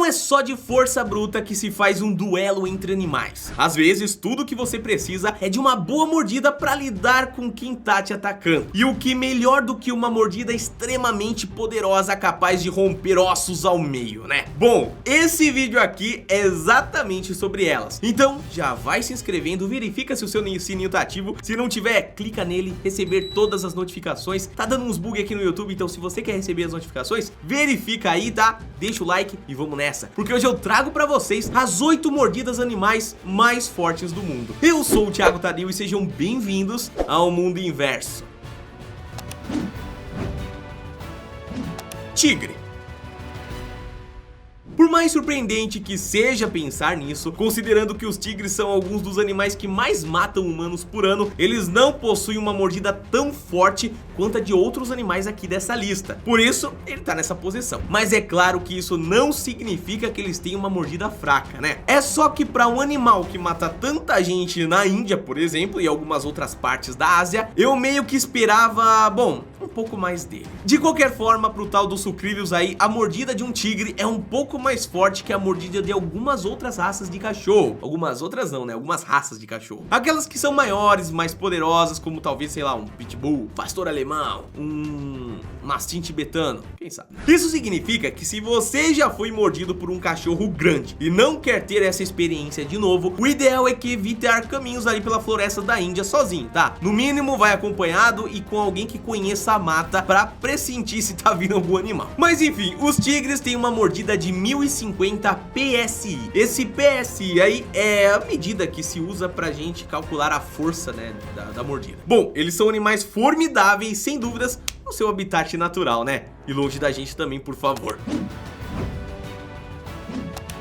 é só de força bruta que se faz um duelo entre animais. Às vezes, tudo que você precisa é de uma boa mordida para lidar com quem tá te atacando. E o que melhor do que uma mordida extremamente poderosa capaz de romper ossos ao meio, né? Bom, esse vídeo aqui é exatamente sobre elas. Então, já vai se inscrevendo, verifica se o seu sininho tá ativo. Se não tiver, clica nele, receber todas as notificações. Tá dando uns bugs aqui no YouTube, então se você quer receber as notificações, verifica aí, tá? Deixa o like e vamos nessa, porque hoje eu trago pra vocês as 8 mordidas animais mais fortes do mundo. Eu sou o Thiago Tadeu e sejam bem-vindos ao mundo inverso. Tigre. Por mais surpreendente que seja pensar nisso, considerando que os tigres são alguns dos animais que mais matam humanos por ano, eles não possuem uma mordida tão forte quanto a de outros animais aqui dessa lista. Por isso, ele tá nessa posição. Mas é claro que isso não significa que eles tenham uma mordida fraca, né? É só que para um animal que mata tanta gente na Índia, por exemplo, e algumas outras partes da Ásia, eu meio que esperava, bom, um pouco mais dele. De qualquer forma, pro tal dos sucrilhos aí, a mordida de um tigre é um pouco mais forte que a mordida de algumas outras raças de cachorro. Algumas outras não, né? Algumas raças de cachorro. Aquelas que são maiores, mais poderosas, como talvez, sei lá, um pitbull, pastor alemão, um mastim tibetano, quem sabe. Isso significa que se você já foi mordido por um cachorro grande e não quer ter essa experiência de novo, o ideal é que evitar caminhos ali pela floresta da Índia sozinho, tá? No mínimo vai acompanhado e com alguém que conheça a mata pra pressentir se tá vindo algum animal. Mas enfim, os tigres têm uma mordida de 1050 PSI. Esse PSI aí é a medida que se usa pra gente calcular a força, né, da mordida. Bom, eles são animais formidáveis, sem dúvidas, no seu habitat natural, né? E longe da gente também, por favor.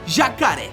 Jacaré.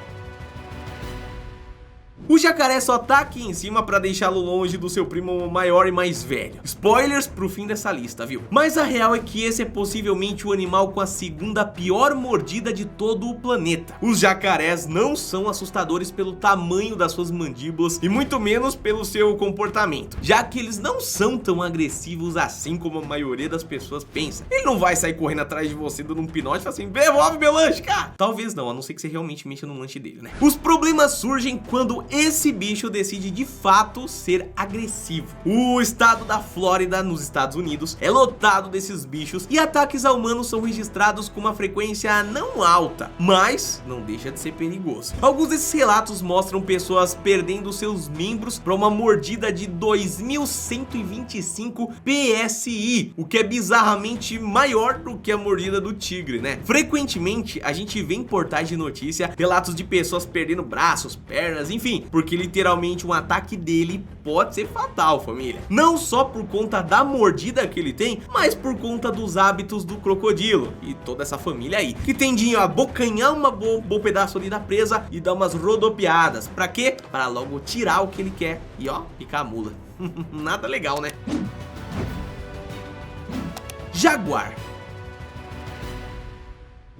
O jacaré só tá aqui em cima pra deixá-lo longe do seu primo maior e mais velho. Spoilers pro fim dessa lista, viu? Mas a real é que esse é possivelmente o animal com a segunda pior mordida de todo o planeta. Os jacarés não são assustadores pelo tamanho das suas mandíbulas e muito menos pelo seu comportamento, já que eles não são tão agressivos assim como a maioria das pessoas pensa. Ele não vai sair correndo atrás de você dando um pinote e falar assim, devolve meu lanche, cara! Talvez não, a não ser que você realmente mexa no lanche dele, né? Os problemas surgem quando esse bicho decide de fato ser agressivo. O estado da Flórida, nos Estados Unidos, é lotado desses bichos e ataques a humanos são registrados com uma frequência não alta, mas não deixa de ser perigoso. Alguns desses relatos mostram pessoas perdendo seus membros para uma mordida de 2125 PSI, o que é bizarramente maior do que a mordida do tigre, né? Frequentemente a gente vê em portais de notícia relatos de pessoas perdendo braços, pernas, enfim, porque literalmente um ataque dele pode ser fatal, família. Não só por conta da mordida que ele tem, mas por conta dos hábitos do crocodilo e toda essa família aí, que tendem a abocanhar um bom pedaço ali da presa e dar umas rodopiadas. Pra quê? Pra logo tirar o que ele quer e ó, picar a mula. Nada legal, né? Jaguar.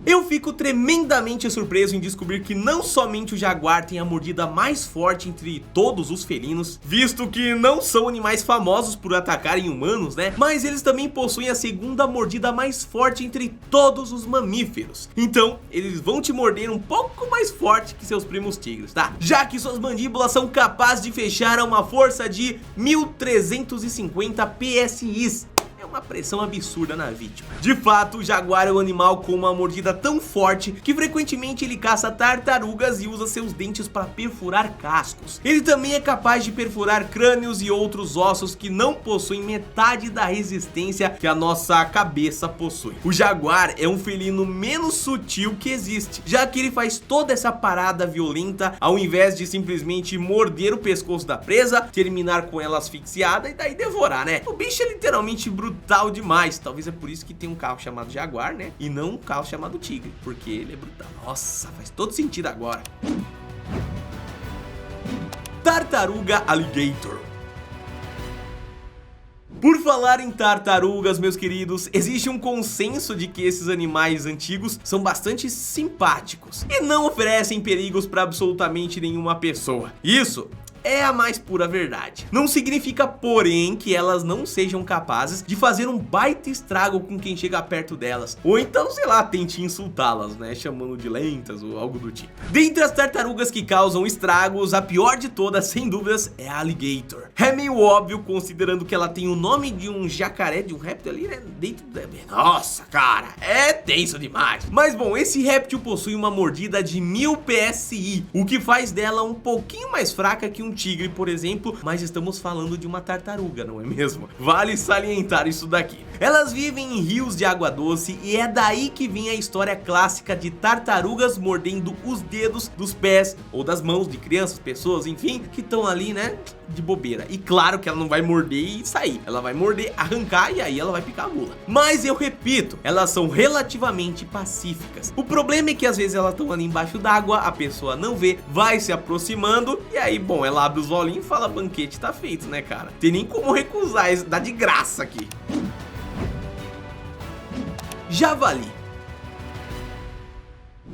Eu fico tremendamente surpreso em descobrir que não somente o jaguar tem a mordida mais forte entre todos os felinos, visto que não são animais famosos por atacarem humanos, né? Mas eles também possuem a segunda mordida mais forte entre todos os mamíferos. Então, eles vão te morder um pouco mais forte que seus primos tigres, tá? Já que suas mandíbulas são capazes de fechar a uma força de 1350 PSI. Uma pressão absurda na vítima. De fato, o jaguar é um animal com uma mordida tão forte que frequentemente ele caça tartarugas e usa seus dentes para perfurar cascos. Ele também é capaz de perfurar crânios e outros ossos que não possuem metade da resistência que a nossa cabeça possui. O jaguar é um felino menos sutil que existe, já que ele faz toda essa parada violenta ao invés de simplesmente morder o pescoço da presa, terminar com ela asfixiada e daí devorar, né? O bicho é literalmente brutal demais. Talvez é por isso que tem um carro chamado Jaguar, né? E não um carro chamado Tigre, porque ele é brutal. Nossa, faz todo sentido agora. Tartaruga Alligator. Por falar em tartarugas, meus queridos, existe um consenso de que esses animais antigos são bastante simpáticos e não oferecem perigos para absolutamente nenhuma pessoa. Isso é a mais pura verdade. Não significa, porém, que elas não sejam capazes de fazer um baita estrago com quem chega perto delas, ou então, sei lá, tente insultá-las, né, chamando de lentas ou algo do tipo. Dentre as tartarugas que causam estragos, a pior de todas, sem dúvidas, é a alligator. É meio óbvio, considerando que ela tem o nome de um jacaré, de um réptil ali, né, dentro da... Nossa, cara, é tenso demais. Mas bom, esse réptil possui uma mordida de 1000 PSI, o que faz dela um pouquinho mais fraca que um tigre, por exemplo, mas estamos falando de uma tartaruga, não é mesmo? Vale salientar isso daqui. Elas vivem em rios de água doce e é daí que vem a história clássica de tartarugas mordendo os dedos dos pés ou das mãos de crianças, pessoas, enfim, que estão ali, né, de bobeira. E claro que ela não vai morder e sair, ela vai morder, arrancar e aí ela vai picar a mula. Mas eu repito, elas são relativamente pacíficas. O problema é que às vezes elas estão ali embaixo d'água, a pessoa não vê, vai se aproximando e aí, bom, ela abre os olhinhos e fala: banquete tá feito, né, cara? Tem nem como recusar, isso dá de graça aqui. Javali.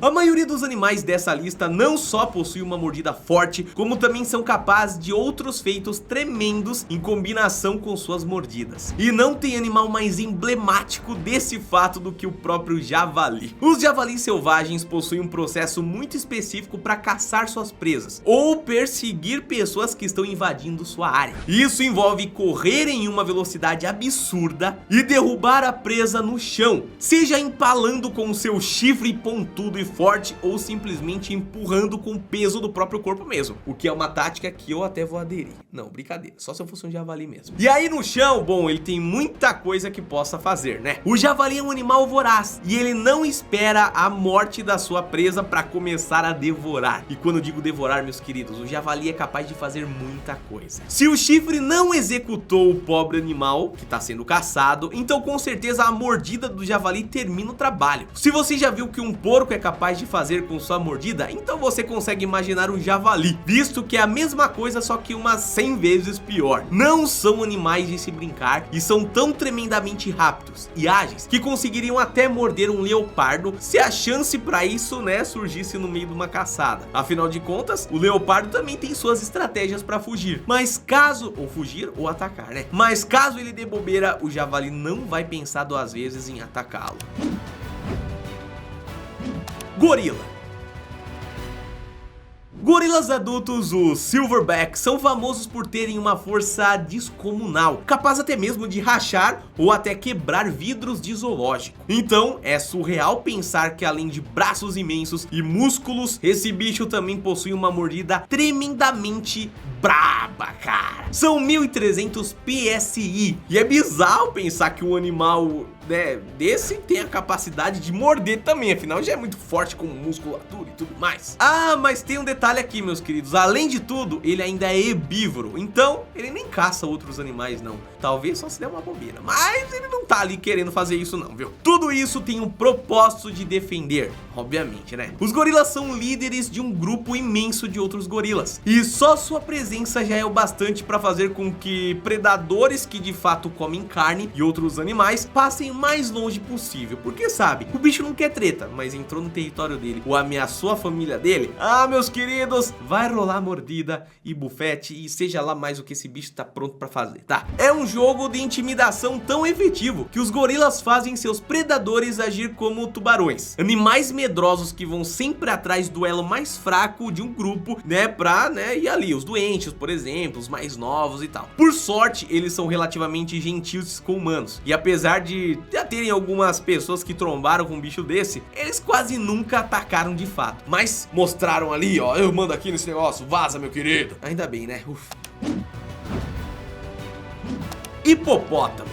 A maioria dos animais dessa lista não só possui uma mordida forte, como também são capazes de outros feitos tremendos em combinação com suas mordidas. E não tem animal mais emblemático desse fato do que o próprio javali. Os javalis selvagens possuem um processo muito específico para caçar suas presas ou perseguir pessoas que estão invadindo sua área. Isso envolve correr em uma velocidade absurda e derrubar a presa no chão, seja empalando com o seu chifre pontudo e forte ou simplesmente empurrando com o peso do próprio corpo mesmo, o que é uma tática que eu até vou aderir. Não, brincadeira, só se eu fosse um javali mesmo. E aí no chão, bom, ele tem muita coisa que possa fazer, né? O javali é um animal voraz e ele não espera a morte da sua presa para começar a devorar. E quando eu digo devorar, meus queridos, o javali é capaz de fazer muita coisa. Se o chifre não executou o pobre animal que está sendo caçado, então com certeza a mordida do javali termina o trabalho. Se você já viu que um porco é capaz de fazer com sua mordida, então você consegue imaginar o javali, visto que é a mesma coisa, só que umas 100 vezes pior. Não são animais de se brincar e são tão tremendamente rápidos e ágeis que conseguiriam até morder um leopardo se a chance para isso, né, surgisse no meio de uma caçada. Afinal de contas, o leopardo também tem suas estratégias para fugir, mas caso, ou fugir ou atacar, né? Mas caso ele dê bobeira, o javali não vai pensar duas vezes em atacá-lo. Gorila. Gorilas adultos, os silverback, são famosos por terem uma força descomunal, capaz até mesmo de rachar ou até quebrar vidros de zoológico. Então é surreal pensar que além de braços imensos e músculos, esse bicho também possui uma mordida tremendamente braba, cara. São 1300 PSI e é bizarro pensar que um animal, né, desse tem a capacidade de morder também, afinal já é muito forte com musculatura e tudo mais. Ah, mas tem um detalhe aqui, meus queridos, além de tudo, ele ainda é herbívoro, então ele nem caça outros animais não, talvez só se der uma bobeira, mas ele não tá ali querendo fazer isso não, viu? Tudo isso tem um propósito de defender, obviamente, né? Os gorilas são líderes de um grupo imenso de outros gorilas, e só sua presença já é o bastante para fazer com que predadores que de fato comem carne e outros animais passem o mais longe possível, porque sabe, o bicho não quer treta, mas entrou no território dele ou ameaçou a família dele, ah, meus queridos, vai rolar mordida e bufete e seja lá mais o que esse bicho tá pronto pra fazer, tá? É um jogo de intimidação tão efetivo que os gorilas fazem seus predadores agir como tubarões, animais medrosos que vão sempre atrás do elo mais fraco de um grupo, né, pra, né, ir ali, os doentes, por exemplo, os mais novos e tal. Por sorte, eles são relativamente gentis com humanos, e apesar de já terem algumas pessoas que trombaram com um bicho desse, eles quase nunca atacaram de fato, mas mostraram ali, ó, eu mando aqui nesse negócio, vaza, meu querido. Ainda bem, né? Ufa. Hipopótamo.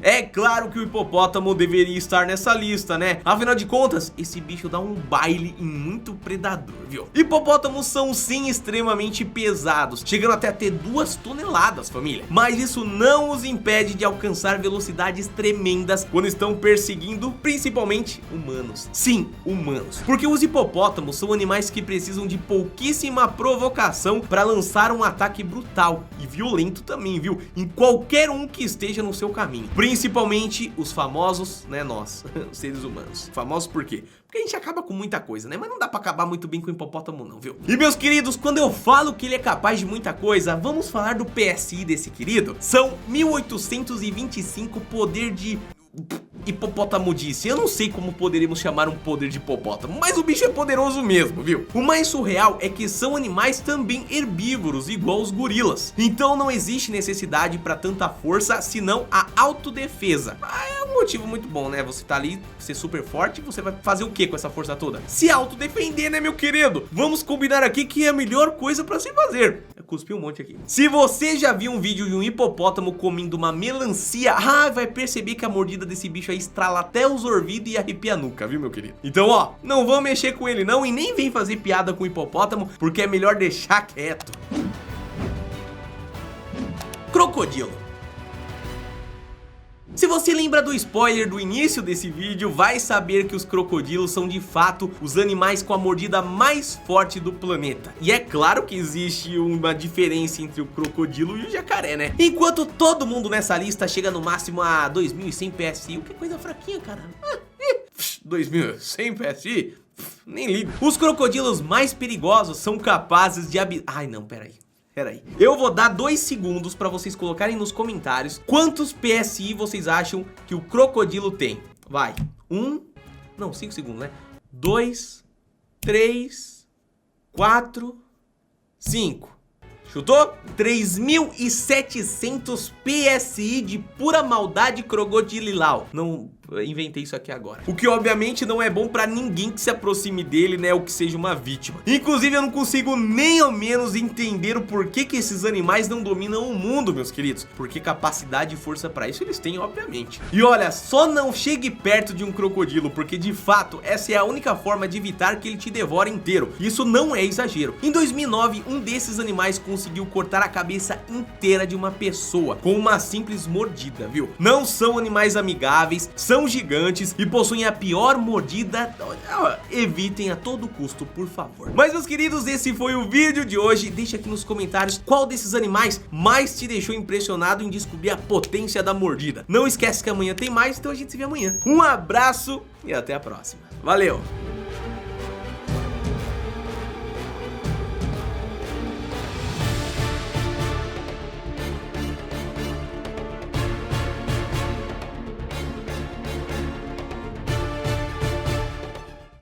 É claro que o hipopótamo deveria estar nessa lista, né? Afinal de contas, esse bicho dá um baile em muito predador, viu? Hipopótamos são sim extremamente pesados, chegando até a ter 2 toneladas, família. Mas isso não os impede de alcançar velocidades tremendas quando estão perseguindo principalmente humanos. Sim, humanos. Porque os hipopótamos são animais que precisam de pouquíssima provocação para lançar um ataque brutal e violento também, viu? Em qualquer um que esteja no seu caminho. principalmente os famosos, né, nós, os seres humanos. Famosos por quê? Porque a gente acaba com muita coisa, né? Mas não dá pra acabar muito bem com o hipopótamo não, viu? E meus queridos, quando eu falo que ele é capaz de muita coisa, vamos falar do PSI desse querido? São 1825 poder de... hipopótamo disse, eu não sei como poderíamos chamar um poder de hipopótamo, mas o bicho é poderoso mesmo, viu? O mais surreal é que são animais também herbívoros, igual os gorilas. Então não existe necessidade para tanta força, senão a autodefesa. É um motivo muito bom, né? Você tá ali, ser super forte, você vai fazer o que com essa força toda? Se autodefender, né, meu querido? Vamos combinar aqui que é a melhor coisa para se fazer. Eu cuspi um monte aqui. Se você já viu um vídeo de um hipopótamo comendo uma melancia, vai perceber que a mordida desse bicho aí estrala até os ouvidos e arrepia a nuca, viu, meu querido? Então, ó, não vão mexer com ele não e nem vem fazer piada com o hipopótamo, porque é melhor deixar quieto. Crocodilo. Se você lembra do spoiler do início desse vídeo, vai saber que os crocodilos são de fato os animais com a mordida mais forte do planeta. E é claro que existe uma diferença entre o crocodilo e o jacaré, né? Enquanto todo mundo nessa lista chega no máximo a 2100 PSI, o que coisa fraquinha, cara. 2100 PSI? Nem ligo. Os crocodilos mais perigosos são capazes de Ai não, peraí. Eu vou dar 2 segundos pra vocês colocarem nos comentários quantos PSI vocês acham que o crocodilo tem. Vai. 5 segundos, né? 2, 3, 4, 5. Chutou? 3.700 PSI de pura maldade crocodililau. Não inventei isso aqui agora. O que obviamente não é bom pra ninguém que se aproxime dele, né, ou que seja uma vítima. Inclusive eu não consigo nem ao menos entender o porquê que esses animais não dominam o mundo, meus queridos. Porque capacidade e força pra isso eles têm, obviamente. E olha, só não chegue perto de um crocodilo, porque de fato essa é a única forma de evitar que ele te devore inteiro. Isso não é exagero. Em 2009, um desses animais conseguiu cortar a cabeça inteira de uma pessoa com uma simples mordida, viu? Não são animais amigáveis, são gigantes e possuem a pior mordida. Evitem a todo custo, por favor. Mas meus queridos, esse foi o vídeo de hoje. Deixa aqui nos comentários qual desses animais mais te deixou impressionado em descobrir a potência da mordida. Não esquece que amanhã tem mais, então a gente se vê amanhã. Um abraço e até a próxima. Valeu!